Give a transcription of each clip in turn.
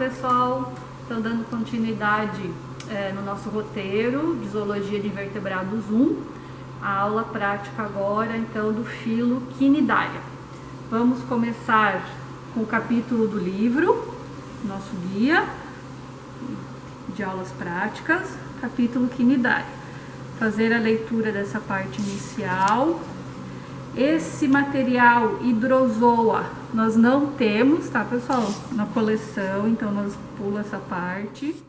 pessoal, então dando continuidade no nosso roteiro de Zoologia de Invertebrados 1, a aula prática agora então do filo Quinidária. Vamos começar com o capítulo do livro, nosso guia de aulas práticas, capítulo Quinidária. Fazer a leitura dessa parte inicial. Esse material hidrozoa nós não temos, tá pessoal, na coleção, então nós pulamos essa parte.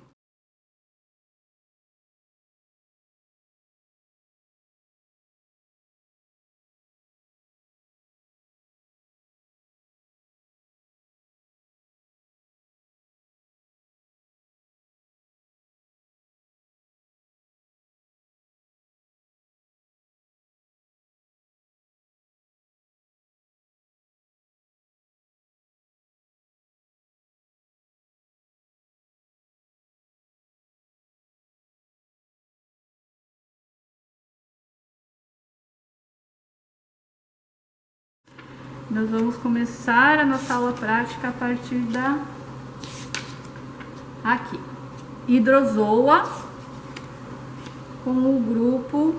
Nós vamos começar a nossa aula prática a partir da aqui. Hidrozoa com o grupo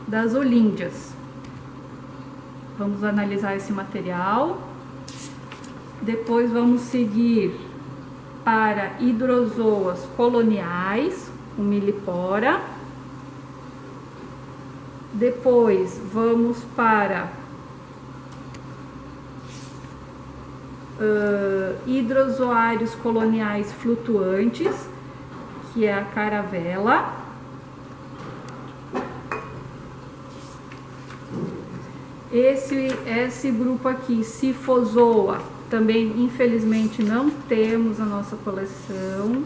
das olíndeas. Vamos analisar esse material. Depois vamos seguir para hidrozoas coloniais, com milipora. Depois vamos para hidrozoários coloniais flutuantes, que é a caravela. Esse grupo aqui, Sifozoa, também infelizmente não temos a nossa coleção.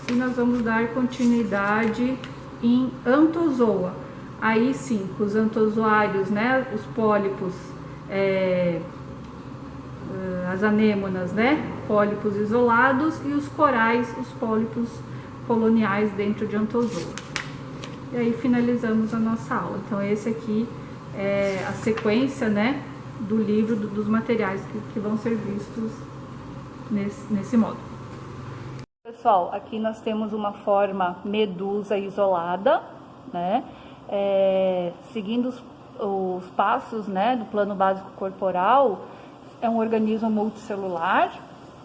E nós vamos dar continuidade em Anthozoa. Aí sim, os anthozoários, né, os pólipos, as anêmonas, né, pólipos isolados, e os corais, os pólipos coloniais dentro de Anthozoa. E aí finalizamos a nossa aula. Então esse aqui é a sequência, né, do livro, dos materiais que vão ser vistos nesse módulo. Pessoal, aqui nós temos uma forma medusa isolada, né, seguindo os passos, né, do plano básico corporal. É um organismo multicelular,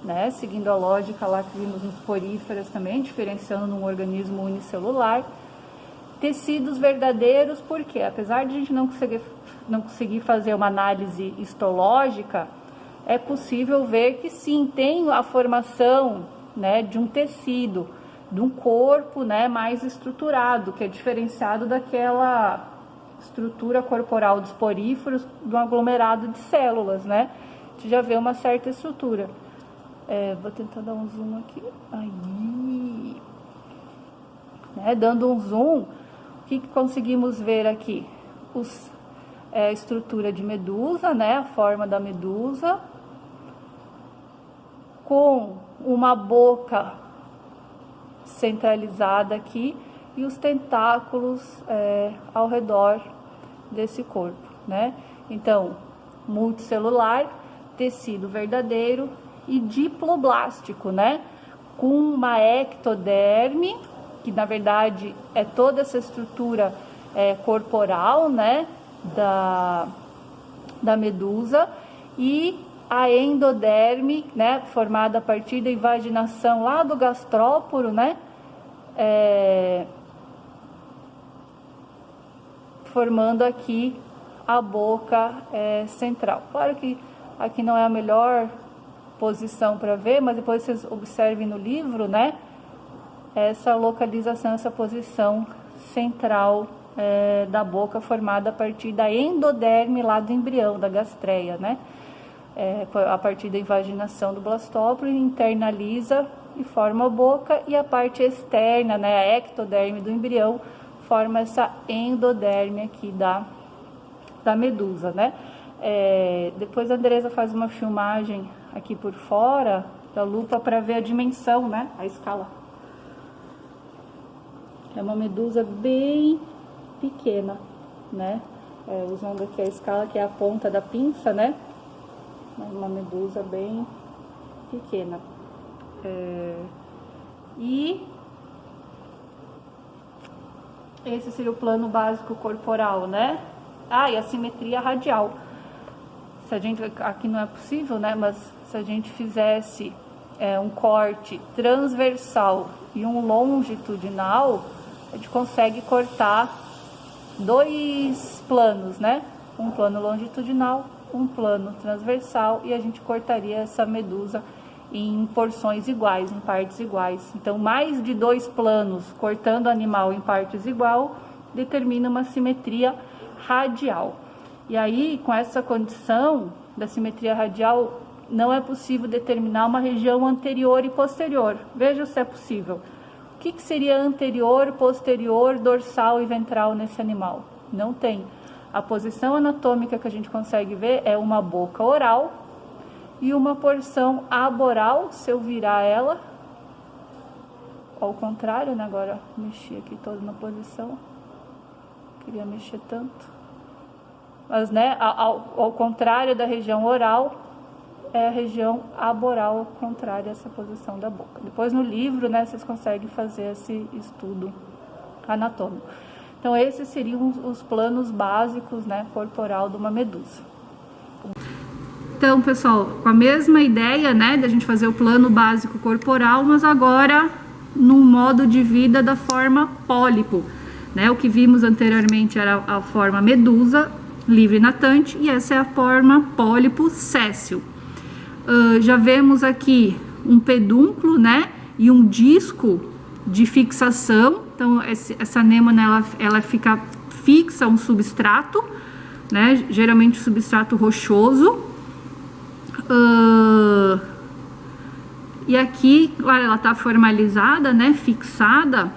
né, seguindo a lógica lá que vimos nos poríferas também, diferenciando num organismo unicelular. Tecidos verdadeiros, porque apesar de a gente não conseguir fazer uma análise histológica, é possível ver que sim, tem a formação, né, de um tecido, de um corpo, né, mais estruturado, que é diferenciado daquela estrutura corporal dos poríferos, de um aglomerado de células, né? A gente já vê uma certa estrutura. Vou tentar dar um zoom aqui. Aí, né, dando um zoom, o que conseguimos ver aqui? A estrutura de medusa, né, a forma da medusa, com uma boca centralizada aqui e os tentáculos ao redor desse corpo, né? Então, multicelular, tecido verdadeiro e diploblástico, né? Com uma ectoderme, que na verdade é toda essa estrutura corporal, né, da medusa, e a endoderme, né, formada a partir da invaginação lá do gastróporo, né, formando aqui a boca central. Claro que aqui não é a melhor posição para ver, mas depois vocês observem no livro, né, essa localização, essa posição central da boca, formada a partir da endoderme lá do embrião, da gastreia, né, a partir da invaginação do blastóporo, internaliza e forma a boca, e a parte externa, né, a ectoderme do embrião, forma essa endoderme aqui da medusa, né. Depois a Andresa faz uma filmagem aqui por fora da lupa para ver a dimensão, né, a escala. É uma medusa bem pequena, né, usando aqui a escala, que é a ponta da pinça, né, uma medusa bem pequena. E esse seria o plano básico corporal, né? E a simetria radial. Se a gente, aqui não é possível, né? Mas se a gente fizesse um corte transversal e um longitudinal, a gente consegue cortar 2 planos, né? Um plano longitudinal, um plano transversal, e a gente cortaria essa medusa em porções iguais, em partes iguais. Então, mais de 2 planos cortando o animal em partes igual determina uma simetria radial. E aí, com essa condição da simetria radial, não é possível determinar uma região anterior e posterior. Veja se é possível. O que seria anterior, posterior, dorsal e ventral nesse animal? Não tem. A posição anatômica que a gente consegue ver é uma boca oral e uma porção aboral, se eu virar ela, ao contrário, né? Agora mexi aqui todo na posição, queria mexer tanto, mas né, ao contrário da região oral, é a região aboral, ao contrário dessa posição da boca. Depois no livro, né, vocês conseguem fazer esse estudo anatômico. Então esses seriam os planos básicos, né, corporal de uma medusa. Então, pessoal, com a mesma ideia, né, de a gente fazer o plano básico corporal, mas agora num modo de vida da forma pólipo, né? O que vimos anteriormente era a forma medusa, livre natante, e essa é a forma pólipo séssil. Já vemos aqui um pedúnculo, né, e um disco de fixação. Então, essa anêmona, ela fica fixa a um substrato, né, geralmente substrato rochoso. E aqui, claro, ela está formalizada, né, fixada,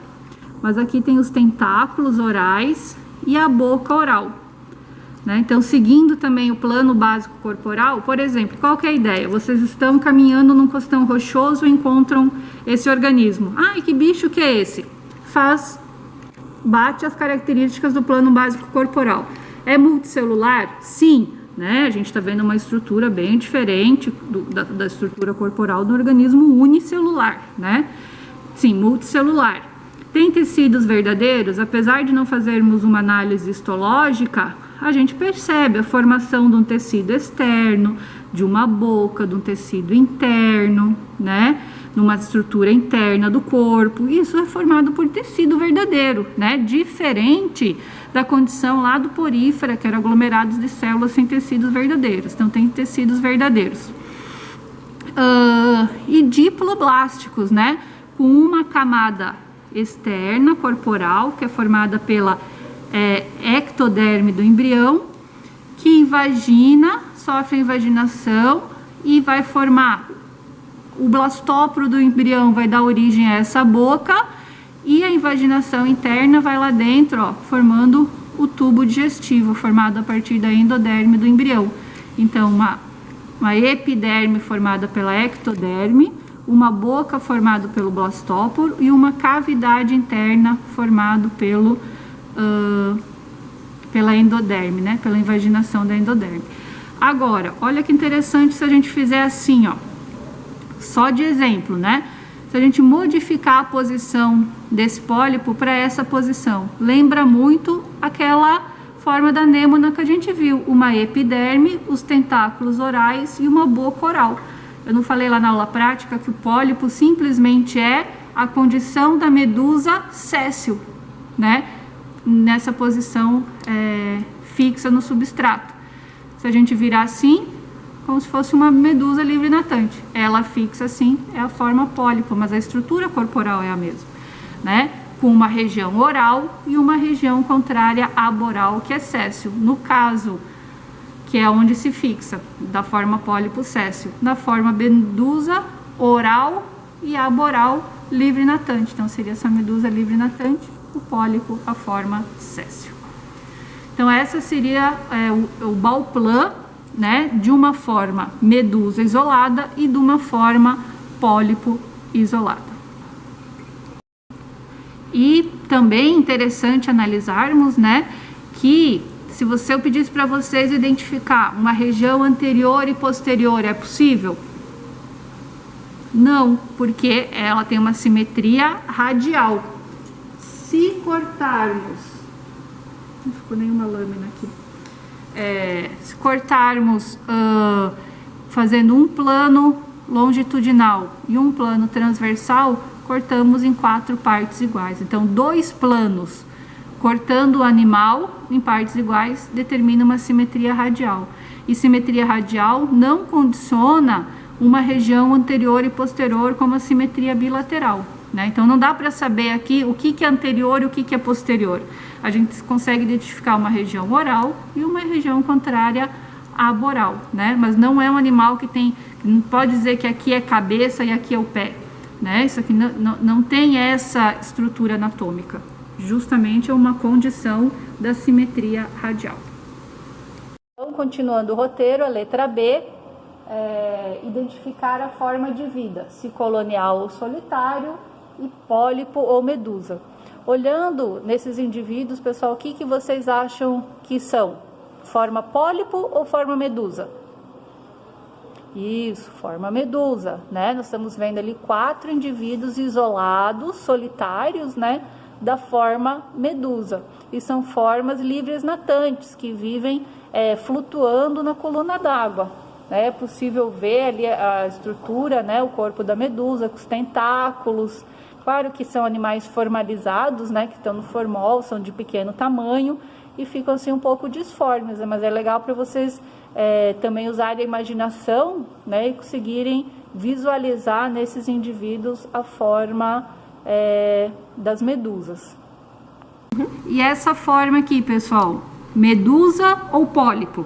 mas aqui tem os tentáculos orais e a boca oral, né? Então, seguindo também o plano básico corporal, por exemplo, qual que é a ideia? Vocês estão caminhando num costão rochoso e encontram esse organismo. E que bicho que é esse? Bate as características do plano básico corporal. É multicelular? Sim. Né? A gente está vendo uma estrutura bem diferente da estrutura corporal do organismo unicelular, né? Sim, multicelular. Tem tecidos verdadeiros? Apesar de não fazermos uma análise histológica, a gente percebe a formação de um tecido externo, de uma boca, de um tecido interno, né? Numa estrutura interna do corpo. Isso é formado por tecido verdadeiro, né? Diferente da condição lá do porífera, que era aglomerados de células sem tecidos verdadeiros. Então, tem tecidos verdadeiros. E diploblásticos, né? Com uma camada externa corporal, que é formada pela ectoderme do embrião, que invagina, sofre invaginação e vai formar o blastóporo do embrião, vai dar origem a essa boca, e a invaginação interna vai lá dentro, ó, formando o tubo digestivo, formado a partir da endoderme do embrião. Então, uma epiderme formada pela ectoderme, uma boca formada pelo blastóporo e uma cavidade interna formada pela endoderme, né? Pela invaginação da endoderme. Agora, olha que interessante se a gente fizer assim, ó, só de exemplo, né? Se a gente modificar a posição desse pólipo para essa posição, lembra muito aquela forma da anêmona que a gente viu, uma epiderme, os tentáculos orais e uma boca oral. Eu não falei lá na aula prática que o pólipo simplesmente é a condição da medusa séssil, né? Nessa posição fixa no substrato. Se a gente virar assim, como se fosse uma medusa livre natante, ela fixa assim, é a forma pólipo, mas a estrutura corporal é a mesma, né? Com uma região oral e uma região contrária aboral, que é séssil. No caso, que é onde se fixa, da forma pólipo séssil. Na forma medusa oral e aboral livre natante. Então, seria essa medusa livre natante, o pólipo, a forma séssil. Então, essa seria o Bauplan, né, de uma forma medusa isolada e de uma forma pólipo isolada. E também interessante analisarmos, né, que se eu pedisse para vocês identificar uma região anterior e posterior, é possível? Não, porque ela tem uma simetria radial. Se cortarmos, não ficou nenhuma lâmina aqui. Se cortarmos fazendo um plano longitudinal e um plano transversal, cortamos em 4 partes iguais. Então, 2 planos cortando o animal em partes iguais determina uma simetria radial. E simetria radial não condiciona uma região anterior e posterior como a simetria bilateral, né? Então não dá para saber aqui o que é anterior e o que é posterior. A gente consegue identificar uma região oral e uma região contrária à boral, né? Mas não é um animal que não pode dizer que aqui é cabeça e aqui é o pé, né? Isso aqui não tem essa estrutura anatômica. Justamente é uma condição da simetria radial. Então, continuando o roteiro, a letra B, identificar a forma de vida, se colonial ou solitário, e pólipo ou medusa. Olhando nesses indivíduos, pessoal, o que vocês acham que são? Forma pólipo ou forma medusa? Isso, forma medusa, né? Nós estamos vendo ali 4 indivíduos isolados, solitários, né? Da forma medusa. E são formas livres natantes, que vivem flutuando na coluna d'água. É possível ver ali a estrutura, né? O corpo da medusa, com os tentáculos. Claro que são animais formalizados, né? Que estão no formol, são de pequeno tamanho e ficam assim um pouco disformes, mas é legal para vocês também usarem a imaginação, né? E conseguirem visualizar nesses indivíduos a forma das medusas. E essa forma aqui, pessoal, medusa ou pólipo?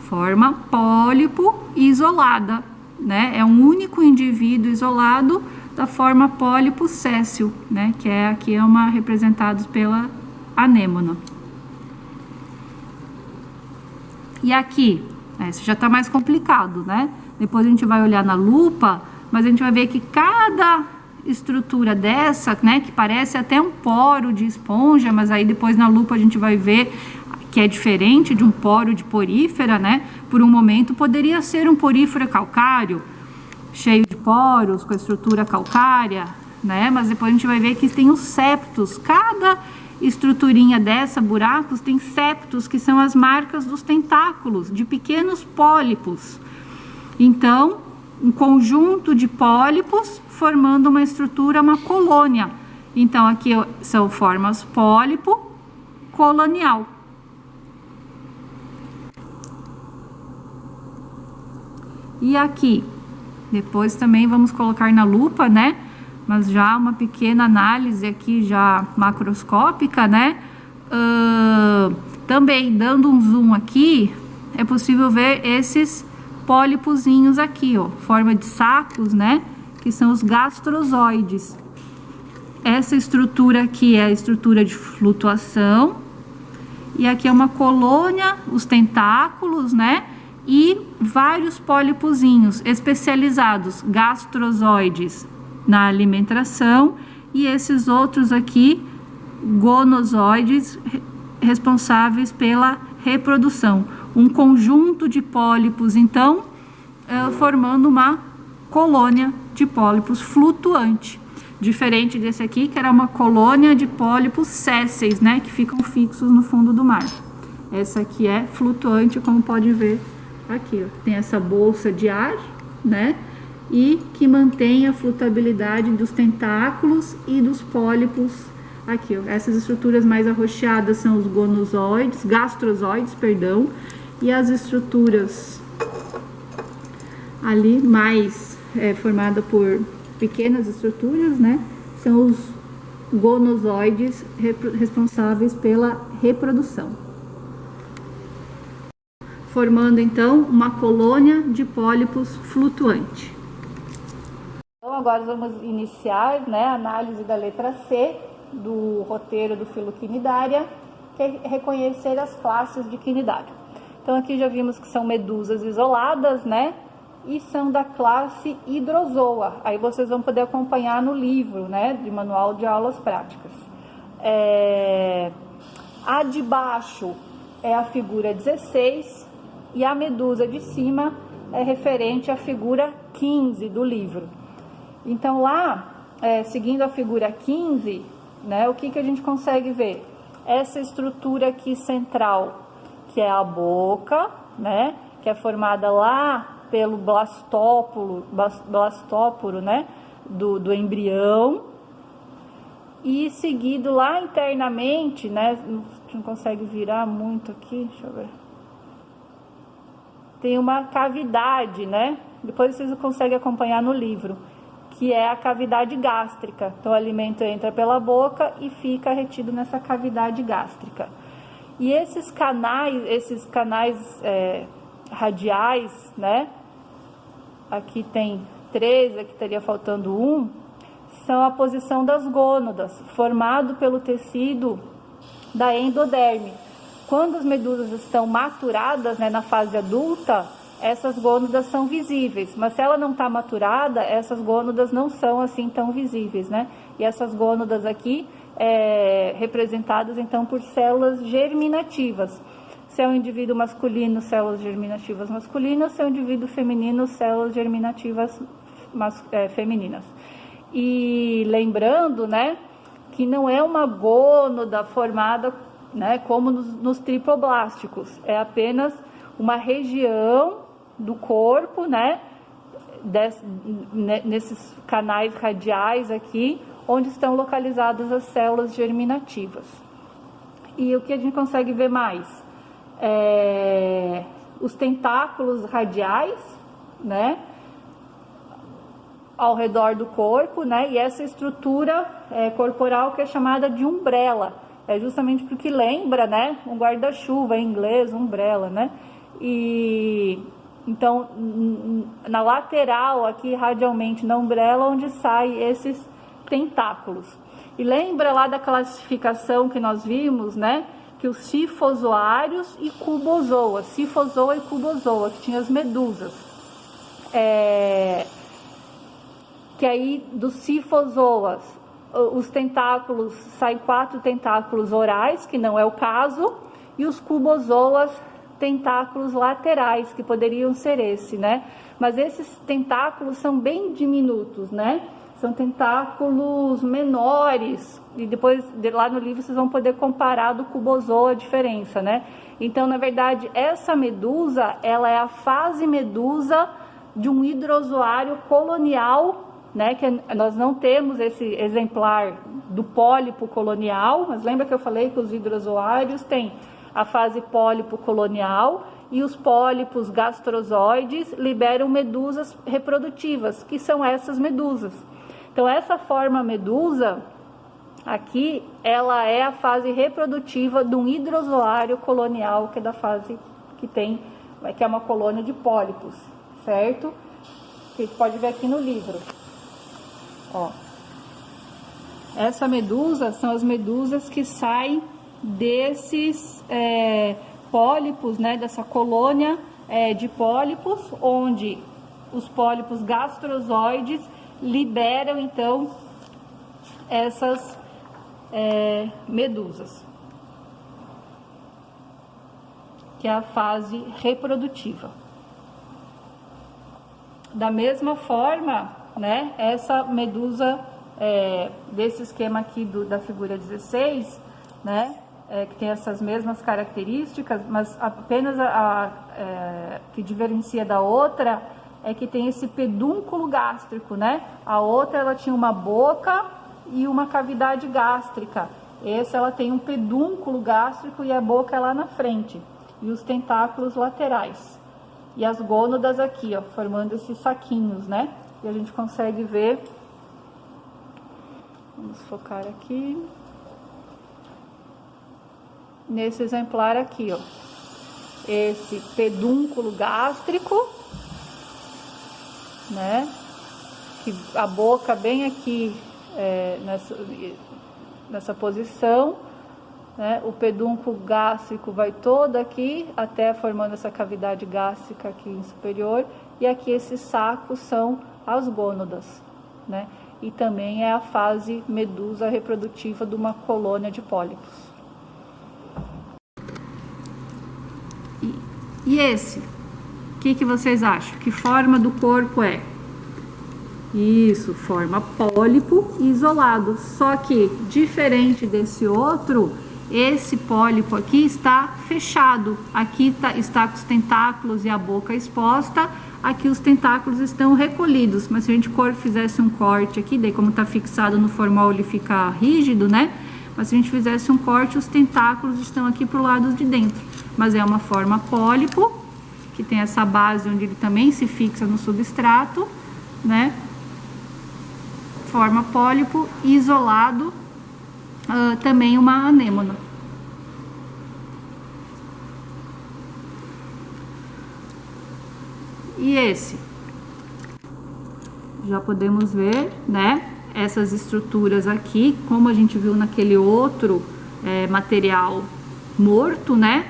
Forma pólipo isolada, né? É um único indivíduo isolado da forma pólipo séssil, né? Que aqui representados pela anêmona. E aqui, isso já está mais complicado, né? Depois a gente vai olhar na lupa, mas a gente vai ver que cada estrutura dessa, né, que parece até um poro de esponja, mas aí depois na lupa a gente vai ver que é diferente de um poro de porífera, né? Por um momento poderia ser um porífero calcário, cheio de poros, com a estrutura calcária, né? Mas depois a gente vai ver que tem os septos. Cada estruturinha dessa, buracos, tem septos, que são as marcas dos tentáculos, de pequenos pólipos. Então, um conjunto de pólipos formando uma estrutura, uma colônia. Então, aqui são formas pólipo colonial. E aqui, depois também vamos colocar na lupa, né? Mas já uma pequena análise aqui já macroscópica, né? Também dando um zoom aqui, é possível ver esses pólipozinhos aqui, ó, forma de sacos, né? Que são os gastrozoides. Essa estrutura aqui é a estrutura de flutuação. E aqui é uma colônia, os tentáculos, né? E vários pólipozinhos especializados, gastrozoides, na alimentação, e esses outros aqui, gonozoides, responsáveis pela reprodução. Um conjunto de pólipos, então, formando uma colônia de pólipos flutuante. Diferente desse aqui, que era uma colônia de pólipos sésseis, né? Que ficam fixos no fundo do mar. Essa aqui é flutuante, como pode ver aqui, ó. Tem essa bolsa de ar, né? E que mantém a flutuabilidade dos tentáculos e dos pólipos aqui, ó. Essas estruturas mais arroxeadas são os gonozoides, gastrozoides, perdão, e as estruturas ali mais formada por pequenas estruturas, né? São os gonozoides responsáveis pela reprodução. Formando então uma colônia de pólipos flutuante. Então agora vamos iniciar, né, a análise da letra C do roteiro do filo Quinidária, que é reconhecer as classes de quinidário. Então aqui já vimos que são medusas isoladas, né, e são da classe Hydrozoa. Aí vocês vão poder acompanhar no livro, né, de manual de aulas práticas. A de baixo é a figura 16 e a medusa de cima é referente à figura 15 do livro. Então lá, seguindo a figura 15, né, o que a gente consegue ver? Essa estrutura aqui central, que é a boca, né, que é formada lá pelo blastóporo, né, do embrião, e seguido lá internamente, né, não consegue virar muito aqui, deixa eu ver, tem uma cavidade, né, depois vocês conseguem acompanhar no livro, que é a cavidade gástrica. Então o alimento entra pela boca e fica retido nessa cavidade gástrica. E esses canais radiais, né, aqui tem 3, aqui estaria faltando 1, são a posição das gônadas, formado pelo tecido da endoderme. Quando as medusas estão maturadas, né, na fase adulta, essas gônadas são visíveis, mas se ela não está maturada, essas gônadas não são assim tão visíveis, né? E essas gônadas aqui, representadas então por células germinativas. Se é um indivíduo masculino, células germinativas masculinas, se é um indivíduo feminino, células germinativas femininas. E lembrando, né, que não é uma gônada formada, né, como nos triploblásticos, é apenas uma região do corpo, né, nesses canais radiais aqui, onde estão localizadas as células germinativas. E o que a gente consegue ver mais? Os tentáculos radiais, né, ao redor do corpo, né, e essa estrutura corporal que é chamada de umbrella, justamente porque lembra, né, um guarda-chuva em inglês, umbrella, né, e então na lateral aqui radialmente na umbrella onde saem esses tentáculos. E lembra lá da classificação que nós vimos, né, que os cifozoários e cubozoa, cifozoa e cubozoa, que tinha as medusas, que aí dos cifozoas, os tentáculos, saem 4 tentáculos orais, que não é o caso, e os cubozoas, tentáculos laterais, que poderiam ser né? Mas esses tentáculos são bem diminutos, né? São tentáculos menores, e depois lá no livro vocês vão poder comparar do cubozoa a diferença, né? Então, na verdade, essa medusa, ela é a fase medusa de um hidrozoário colonial, né, que nós não temos esse exemplar do pólipo colonial, mas lembra que eu falei que os hidrozoários têm a fase pólipo colonial e os pólipos gastrozoides liberam medusas reprodutivas, que são essas medusas. Então essa forma medusa aqui, ela é a fase reprodutiva de um hidrozoário colonial, que é da fase que é uma colônia de pólipos, certo? Que a gente pode ver aqui no livro. Ó, essa medusa são as medusas que saem desses pólipos, né, dessa colônia de pólipos, onde os pólipos gastrozoides liberam então essas medusas, que é a fase reprodutiva. Da mesma forma, né, essa medusa desse esquema aqui da figura 16, né, que tem essas mesmas características, mas apenas que diferencia da outra é que tem esse pedúnculo gástrico, né? A outra, ela tinha uma boca e uma cavidade gástrica. Essa, ela tem um pedúnculo gástrico e a boca é lá na frente, e os tentáculos laterais. E as gônadas aqui, ó, formando esses saquinhos, né? E a gente consegue ver, vamos focar aqui, nesse exemplar aqui, ó, esse pedúnculo gástrico, né, que a boca bem aqui nessa posição, né, o pedúnculo gástrico vai todo aqui, até formando essa cavidade gástrica aqui em superior, e aqui esses sacos são as gônadas, né, e também é a fase medusa reprodutiva de uma colônia de pólipos. E esse, o que vocês acham? Que forma do corpo é? Isso, forma pólipo isolado. Só que, diferente desse outro, esse pólipo aqui está fechado. Aqui está com os tentáculos e a boca exposta. Aqui os tentáculos estão recolhidos. Mas se a gente fizesse um corte aqui, daí como está fixado no formol ele fica rígido, né? Mas se a gente fizesse um corte, os tentáculos estão aqui pro lado de dentro. Mas é uma forma pólipo, que tem essa base onde ele também se fixa no substrato, né? Forma pólipo isolado, também uma anêmona. E esse? Já podemos ver, né? Essas estruturas aqui, como a gente viu naquele outro material morto, né?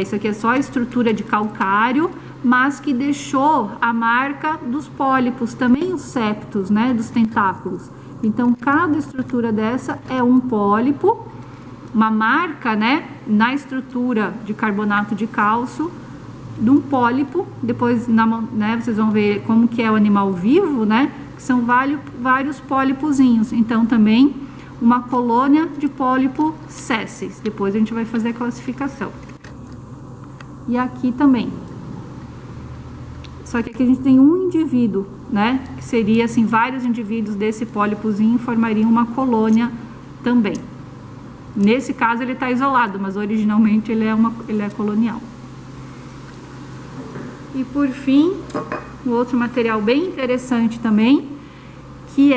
Isso aqui é só a estrutura de calcário, mas que deixou a marca dos pólipos, também os septos, né, dos tentáculos. Então, cada estrutura dessa é um pólipo, uma marca, né, na estrutura de carbonato de cálcio, de um pólipo. Depois, né, vocês vão ver como que é o animal vivo, né, que são vários pólipozinhos. Então, também uma colônia de pólipo sésseis. Depois a gente vai fazer a classificação. E aqui também. Só que aqui a gente tem um indivíduo, né? Que seria assim, vários indivíduos desse pólipozinho formariam uma colônia também. Nesse caso ele está isolado, mas originalmente ele é colonial. E por fim, um outro material bem interessante também, que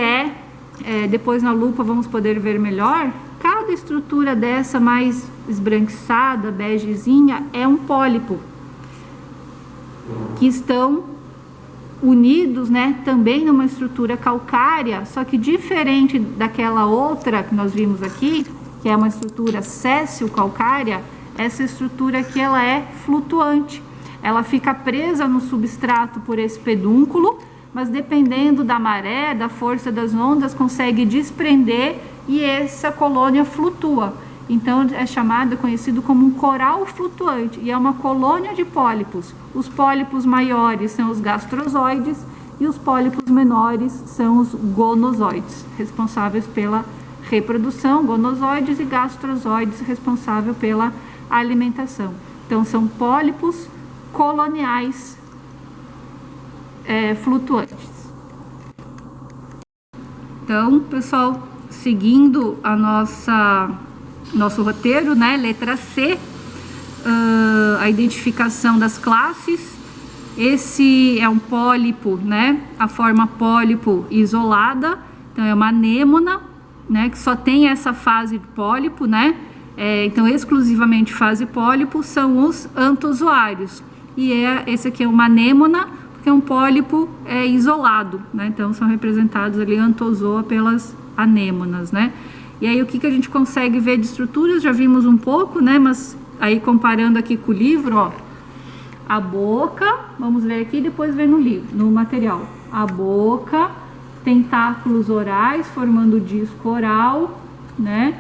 depois na lupa vamos poder ver melhor, cada estrutura dessa mais esbranquiçada, begezinha, é um pólipo, que estão unidos, né, também numa estrutura calcária, só que diferente daquela outra que nós vimos aqui, que é uma estrutura séssil-calcária, essa estrutura aqui ela é flutuante. Ela fica presa no substrato por esse pedúnculo, mas dependendo da maré, da força das ondas, consegue desprender e essa colônia flutua. Então é conhecido como um coral flutuante e é uma colônia de pólipos. Os pólipos maiores são os gastrozoides e os pólipos menores são os gonozoides, responsáveis pela reprodução, gonozoides, e gastrozoides, responsável pela alimentação. Então são pólipos coloniais flutuantes. Então, pessoal, seguindo nosso roteiro, né? Letra C, a identificação das classes. Esse é um pólipo, né? A forma pólipo isolada, então é uma anêmona, né? Que só tem essa fase de pólipo, né? Então, exclusivamente fase pólipo são os antozoários. E esse aqui é uma anêmona, porque é um pólipo isolado, né? Então, são representados ali antozoa pelas anêmonas, né? E aí, o que a gente consegue ver de estruturas? Já vimos um pouco, né? Mas aí, comparando aqui com o livro, ó, a boca, vamos ver aqui, depois ver no livro, no material. A boca, tentáculos orais, formando o disco oral, né?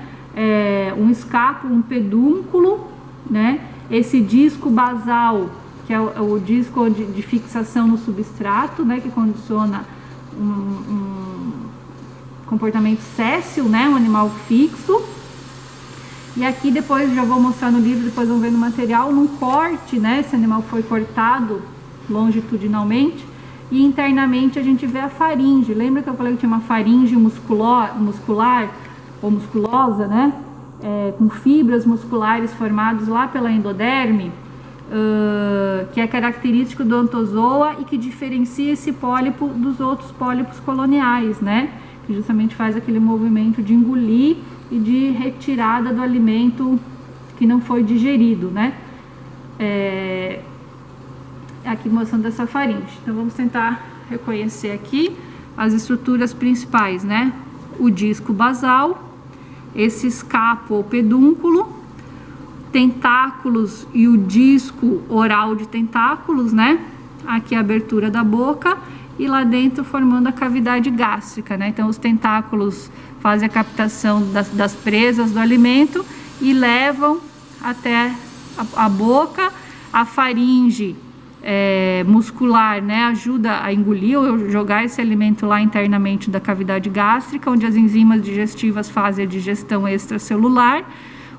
Um escápulo, um pedúnculo, né? Esse disco basal, que é o disco de fixação no substrato, né? Que condiciona um comportamento séssil, né? Um animal fixo. E aqui depois, já vou mostrar no livro, depois vão ver no material, num corte, né? Esse animal foi cortado longitudinalmente e internamente a gente vê a faringe. Lembra que eu falei que tinha uma faringe muscular ou musculosa, né? Com fibras musculares formadas lá pela endoderme, que é característico do antozoa e que diferencia esse pólipo dos outros pólipos coloniais, né? Que justamente faz aquele movimento de engolir e de retirada do alimento que não foi digerido, né? Aqui mostrando essa faringe. Então vamos tentar reconhecer aqui as estruturas principais, né? O disco basal, esse escapo ou pedúnculo, tentáculos e o disco oral de tentáculos, né? Aqui a abertura da boca e lá dentro formando a cavidade gástrica, né? Então os tentáculos fazem a captação das presas do alimento e levam até a boca. A faringe muscular, né, ajuda a engolir ou jogar esse alimento lá internamente da cavidade gástrica, onde as enzimas digestivas fazem a digestão extracelular.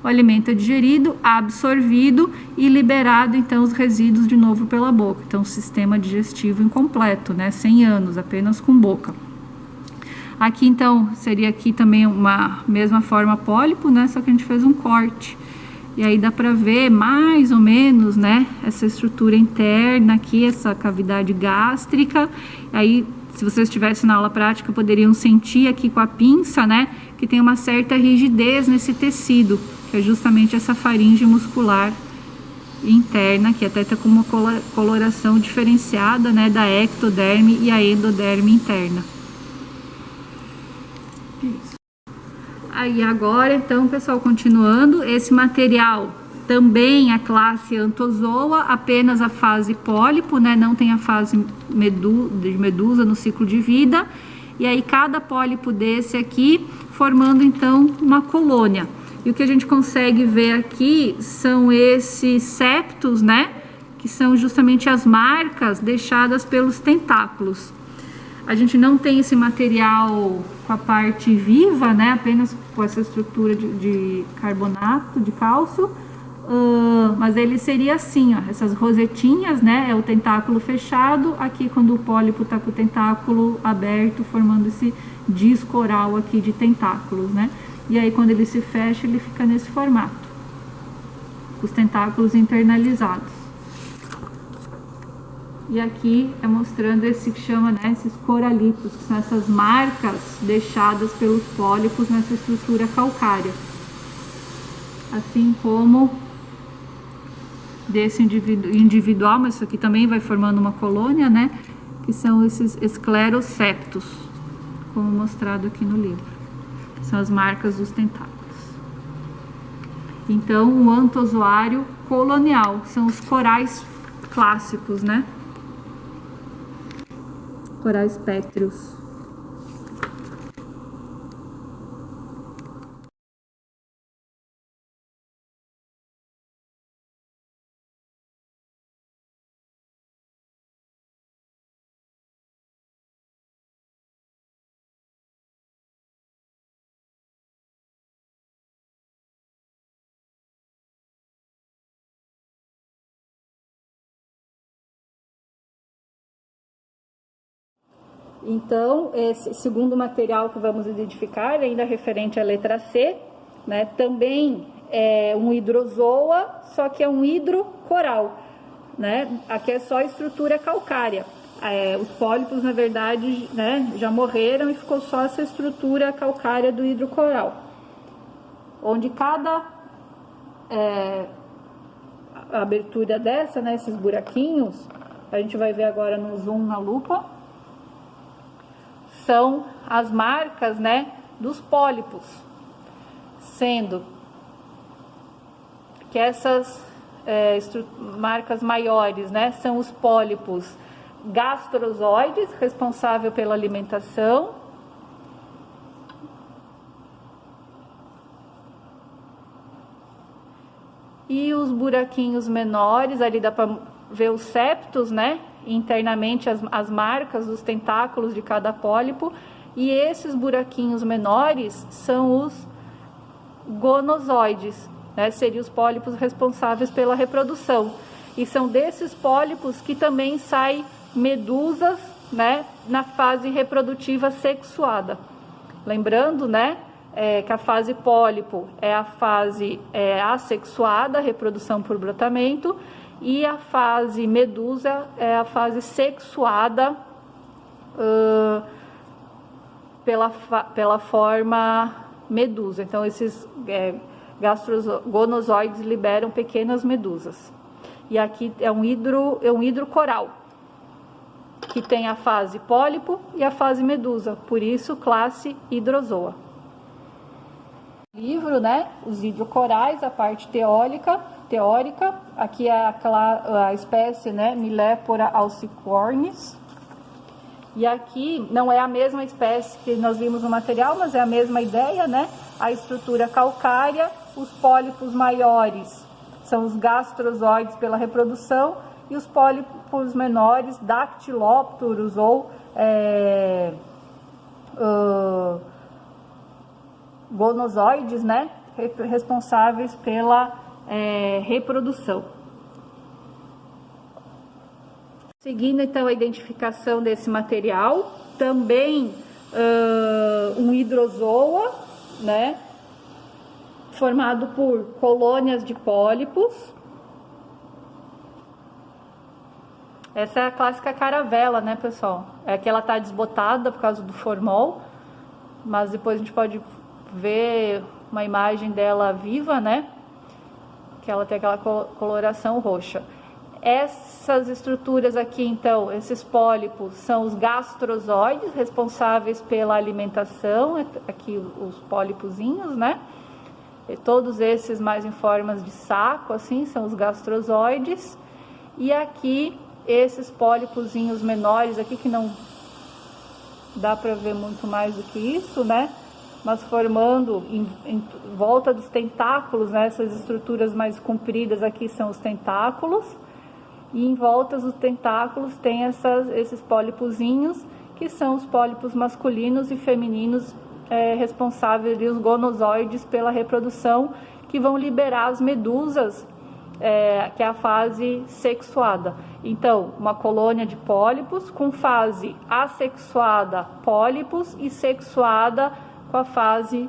O alimento é digerido, absorvido e liberado, então, os resíduos de novo pela boca. Então, sistema digestivo incompleto, né, 100 anos, apenas com boca. Aqui, então, seria aqui também uma mesma forma pólipo, né, só que a gente fez um corte. E aí dá para ver mais ou menos, né, essa estrutura interna aqui, essa cavidade gástrica. Aí, se vocês estivessem na aula prática, poderiam sentir aqui com a pinça, né, que tem uma certa rigidez nesse tecido, que é justamente essa faringe muscular interna, que até está com uma coloração diferenciada, né, da ectoderme e a endoderme interna. Isso. Aí agora, então, pessoal, continuando, esse material também é classe Anthozoa, apenas a fase pólipo, né, não tem a fase de medusa no ciclo de vida. E aí cada pólipo desse aqui formando, então, uma colônia. E o que a gente consegue ver aqui são esses septos, né, que são justamente as marcas deixadas pelos tentáculos. A gente não tem esse material com a parte viva, né, apenas com essa estrutura de carbonato, de cálcio, mas ele seria assim, ó, essas rosetinhas, né, é o tentáculo fechado, aqui quando o pólipo está com o tentáculo aberto, formando esse disco oral aqui de tentáculos, né, e aí quando ele se fecha, ele fica nesse formato, com os tentáculos internalizados. E aqui é mostrando esse que chama, né, esses coralitos, que são essas marcas deixadas pelos pólipos nessa estrutura calcária. Assim como desse individual, mas isso aqui também vai formando uma colônia, né, que são esses escleroseptos, como mostrado aqui no livro. São as marcas dos tentáculos. Então, o anthozoário colonial, são os corais clássicos, né? Corais pétreos. Então, esse segundo material que vamos identificar, ainda referente à letra C, né, também é um hidrozoa, só que é um hidrocoral, né? Aqui é só estrutura calcária. Os pólipos, na verdade, né, já morreram e ficou só essa estrutura calcária do hidrocoral, onde cada abertura dessa, né, esses buraquinhos, a gente vai ver agora no zoom na lupa, são as marcas, né, dos pólipos, sendo que essas marcas maiores, né, são os pólipos gastrozoides, responsável pela alimentação, e os buraquinhos menores, ali dá para ver os septos, né, internamente as marcas dos tentáculos de cada pólipo, e esses buraquinhos menores são os gonozoides, né? Seriam os pólipos responsáveis pela reprodução, e são desses pólipos que também saem medusas, né, na fase reprodutiva sexuada. Lembrando, né, que a fase pólipo é a fase assexuada, reprodução por brotamento, e a fase medusa é a fase sexuada pela forma medusa. Então, esses gonozoides liberam pequenas medusas. E aqui é um hidrocoral, que tem a fase pólipo e a fase medusa, por isso classe hidrozoa. Livro, né, os hidrocorais, a parte teórica, aqui é a espécie, né, Millepora alcicornis, e aqui não é a mesma espécie que nós vimos no material, mas é a mesma ideia, né, a estrutura calcária, os pólipos maiores são os gastrozoides pela reprodução, e os pólipos menores, Dactylopterus ou gonozoides, né, responsáveis pela reprodução. Seguindo então a identificação desse material, também um hidrozoa, né, formado por colônias de pólipos. Essa é a clássica caravela, né, pessoal? É que ela está desbotada por causa do formol, mas depois a gente pode ver uma imagem dela viva, né? Que ela tem aquela coloração roxa. Essas estruturas aqui, então, esses pólipos são os gastrozoides, responsáveis pela alimentação, aqui os pólipozinhos, né? E todos esses mais em formas de saco, assim, são os gastrozoides. E aqui, esses pólipozinhos menores aqui, que não dá para ver muito mais do que isso, né? Mas formando em volta dos tentáculos, né? Essas estruturas mais compridas aqui são os tentáculos. E em volta dos tentáculos tem esses pólipozinhos, que são os pólipos masculinos e femininos, responsáveis, os gonozoides, pela reprodução, que vão liberar as medusas, que é a fase sexuada. Então, uma colônia de pólipos com fase assexuada, pólipos, e sexuada com a fase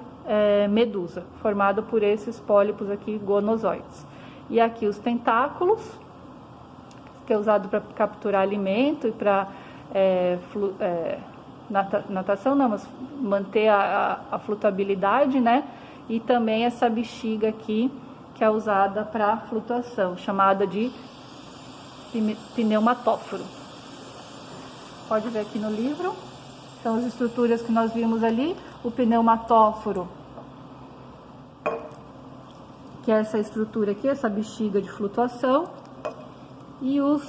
medusa, formada por esses pólipos aqui, gonozoides. E aqui os tentáculos, que é usado para capturar alimento e para natação, não, mas manter a flutuabilidade, né? E também essa bexiga aqui, que é usada para flutuação, chamada de pneumatóforo. Pode ver aqui no livro, são as estruturas que nós vimos ali. O pneumatóforo, que é essa estrutura aqui, essa bexiga de flutuação, e os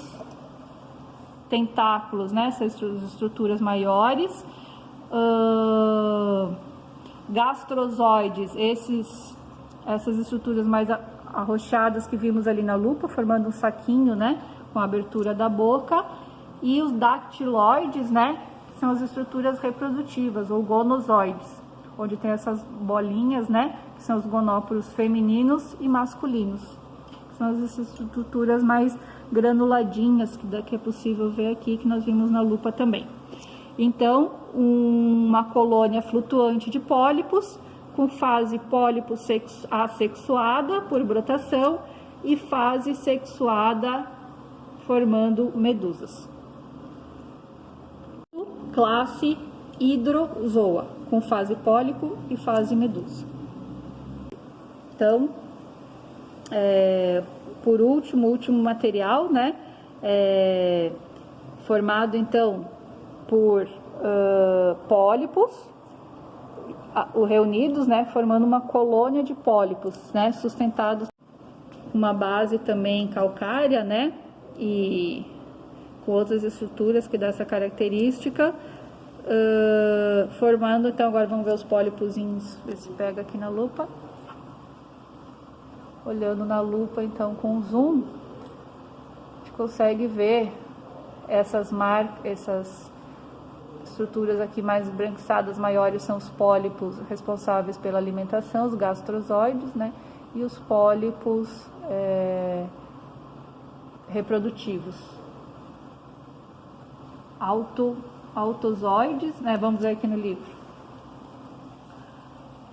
tentáculos, né, essas estruturas maiores, gastrozoides, essas estruturas mais arrochadas que vimos ali na lupa, formando um saquinho, né, com a abertura da boca, e os dactiloides, né, que são as estruturas reprodutivas, ou gonozoides, onde tem essas bolinhas, né, que são os gonóporos femininos e masculinos, que são as estruturas mais granuladinhas, que é possível ver aqui, que nós vimos na lupa também. Então, uma colônia flutuante de pólipos, com fase pólipo assexuada por brotação e fase sexuada formando medusas. Classe hidrozoa, com fase pólipo e fase medusa. Então, por último material, né, formado então por pólipos reunidos, né, formando uma colônia de pólipos, né, sustentados com uma base também calcária, né, e com outras estruturas que dá essa característica, formando, então agora vamos ver os pólipozinhos, ver se pega aqui na lupa. Olhando na lupa, então, com zoom, a gente consegue ver essas estruturas aqui mais esbranquiçadas, maiores, são os pólipos responsáveis pela alimentação, os gastrozoides, né? E os pólipos reprodutivos. Autozoides, né? Vamos ver aqui no livro.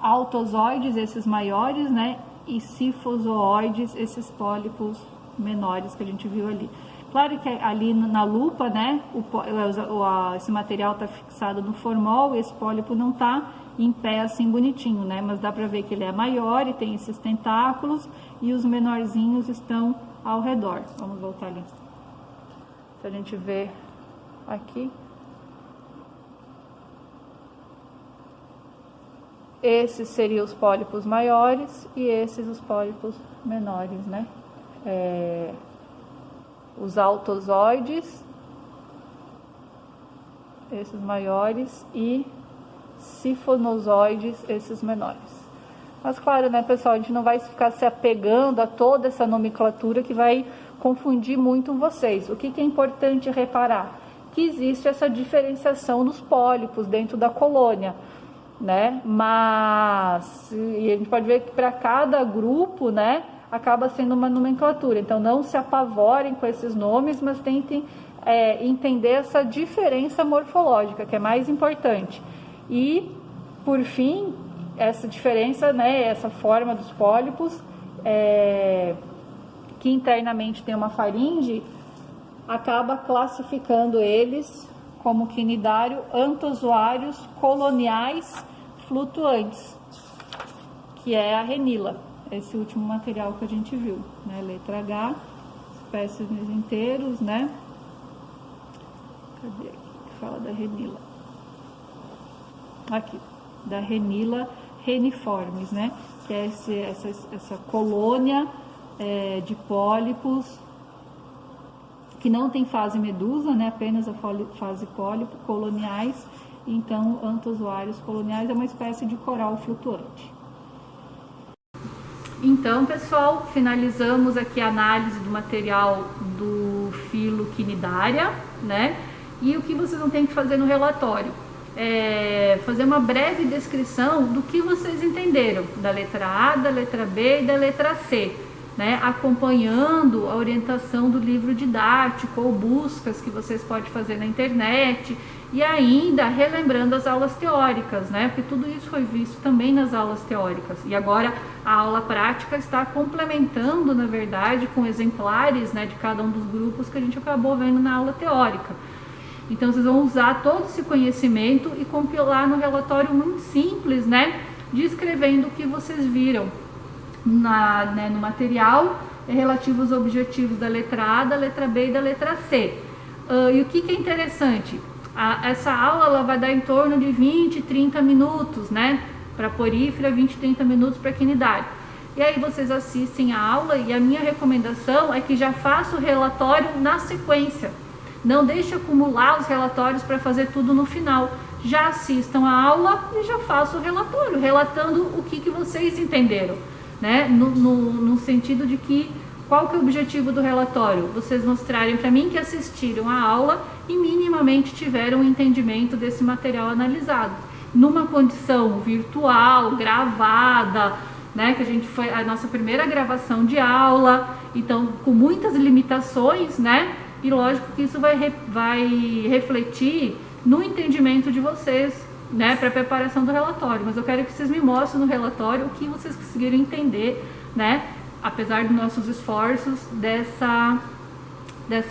Autozoides, esses maiores, né? E cifozoides, esses pólipos menores que a gente viu ali. Claro que ali na lupa, né, esse material está fixado no formol, e esse pólipo não está em pé assim bonitinho, né, mas dá para ver que ele é maior e tem esses tentáculos, e os menorzinhos estão ao redor. Vamos voltar ali, para a gente ver aqui. Esses seriam os pólipos maiores e esses os pólipos menores, né? Os autozoides, esses maiores, e sifonozoides, esses menores. Mas claro, né, pessoal, a gente não vai ficar se apegando a toda essa nomenclatura que vai confundir muito vocês. O que é importante reparar? Que existe essa diferenciação nos pólipos dentro da colônia, né? Mas e a gente pode ver que para cada grupo, né, acaba sendo uma nomenclatura. Então não se apavorem com esses nomes, mas tentem entender essa diferença morfológica, que é mais importante. E por fim, essa diferença, né, essa forma dos pólipos, que internamente tem uma faringe, acaba classificando eles como quinidário antozoários coloniais flutuantes, que é a renila, esse último material que a gente viu, né? Letra H, espécimes inteiros, né? Cadê aqui que fala da renila? Aqui, da renila reniformes, né? Que é essa colônia de pólipos que não tem fase medusa, né? Apenas a fase pólipo, coloniais. Então, antozoários coloniais é uma espécie de coral flutuante. Então, pessoal, finalizamos aqui a análise do material do filo Quinidária, né? E o que vocês vão ter que fazer no relatório? Fazer uma breve descrição do que vocês entenderam da letra A, da letra B e da letra C, né? Acompanhando a orientação do livro didático ou buscas que vocês podem fazer na internet e ainda relembrando as aulas teóricas, né? Porque tudo isso foi visto também nas aulas teóricas e agora a aula prática está complementando, na verdade, com exemplares, né, de cada um dos grupos que a gente acabou vendo na aula teórica. Então vocês vão usar todo esse conhecimento e compilar no relatório muito simples, né, descrevendo o que vocês viram no material relativo aos objetivos da letra A, da letra B e da letra C. E o que é interessante? Essa aula ela vai dar em torno de 20, 30 minutos, né, para porífera, 20, 30 minutos para quinidário. E aí vocês assistem a aula e a minha recomendação é que já faça o relatório na sequência. Não deixe acumular os relatórios para fazer tudo no final. Já assistam a aula e já façam o relatório, relatando o que vocês entenderam, né? No sentido de que, qual que é o objetivo do relatório? Vocês mostrarem para mim que assistiram a aula e minimamente tiveram um entendimento desse material analisado. Numa condição virtual, gravada, né? Que foi a nossa primeira gravação de aula, então com muitas limitações, né? E lógico que isso vai refletir no entendimento de vocês, né, para a preparação do relatório. Mas eu quero que vocês me mostrem no relatório o que vocês conseguiram entender, né, apesar dos nossos esforços dessa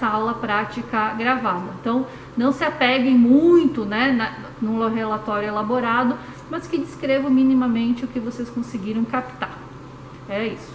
aula prática gravada. Então, não se apeguem muito, né, no relatório elaborado, mas que descrevam minimamente o que vocês conseguiram captar. É isso.